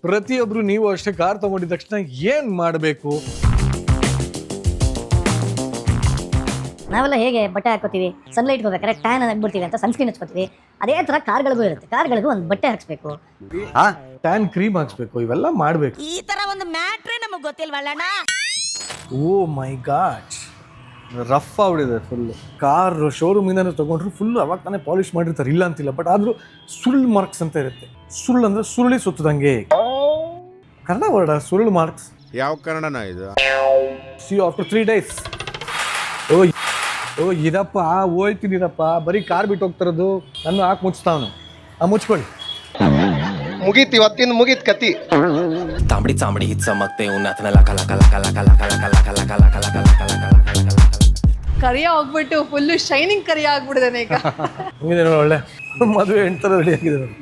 ಪ್ರತಿಯೊಬ್ರು ನೀವು ಅಷ್ಟೇ ಕಾರ್ ತಗೊಂಡಿದ ತಕ್ಷಣ ಏನ್ ಮಾಡಬೇಕು? ನಾವೆಲ್ಲ ಹೇಗೆ ಬಟ್ಟೆ ಹಾಕೋತೀವಿ, ಸನ್ಲೈಟ್ ಹೋಗ್ಬೇಕಾದ್ರೆ ಟ್ಯಾನ್ ಆಗ್ಬಿಡ್ತೀವಿ ಅಂತ ಸನ್ಸ್ಕ್ರೀನ್ ಹಚ್ಕೋತೀವಿ. ಅದೇ ತರ ಕಾರ್ಗಳಿಗೂ ಇರುತ್ತೆ. ಕಾರ್ಗಳಿಗೂ ಒಂದು ಬಟ್ಟೆ ಹಾಕ್ಸ್ಬೇಕು, ಟ್ಯಾನ್ ಕ್ರೀಮ್ ಹಾಕ್ಸ್ಬೇಕು, ಇವೆಲ್ಲ ಮಾಡ್ಬೇಕು. ಈ ತರ ಒಂದು ಮ್ಯಾಟ್ರೇ ನಮಗ್ ಗೊತ್ತಿಲ್ವಲ್ಲಣ್ಣ. ಓ ಮೈ ಗಾಡ್, ರಫ್ ಆಗ್ಬಿಡಿದೆ ಫುಲ್. ಕಾರ್ ಶೋರೂಮ್ ಇಂದ ತಗೊಂಡ್ರು ಫುಲ್ ಅವಾಗ ತಾನೇ ಪಾಲಿಶ್ ಮಾಡಿರ್ತಾರೆ, ಇಲ್ಲ ಅಂತಿಲ್ಲ. ಬಟ್ ಆದ್ರೂ ಸುಳ್ಳು ಮಾರ್ಕ್ಸ್ ಅಂತ ಇರುತ್ತೆ. ಸುಳ್ಳು ಅಂದ್ರೆ ಸುರುಳಿ ಸುತ್ತದಂಗೆ. ಕನ್ನಡ ವರ್ಡ ಸುಳ್ಳು ಮಾರ್ಕ್ಸ್. ಯಾವ ಕನ್ನಡನ ಇದು? C after 3 days. ಓ ಇದಪ್ಪ ಹೋಯ್ತೀನಿರಪ್ಪ, ಬರೀ ಕಾರ್ ಬಿಟ್ಟು ಹೋಗ್ತಿರೋದು. ನನ್ನ ಹಾಕಿ ಮುಚ್ತಾವನು. ಮುಚ್ಕೊಳ್ಳಿ. ಮುಗೀತು, ಇವತ್ತಿನ ಮುಗೀತು ಕತಿ. तांबडी चांबडी ही चमकते उन्हात लका लका लका लका लका लका लका लका लका लका लका लका लका ಕರಿಯ ಹೋಗ್ಬಿಟ್ಟು ಫುಲ್ಲು ಶೈನಿಂಗ್ ಕರಿಯ ಆಗ್ಬಿಡಿದಾನೆ ಈಗ. ಹಿಂಗಿದೆ ನೋಡಿ, ಒಳ್ಳೆ ಮದುವೆ ಹೆಣ್ತರ ರೆಡಿ ಆಗಿದೆ ನೋಡಿ.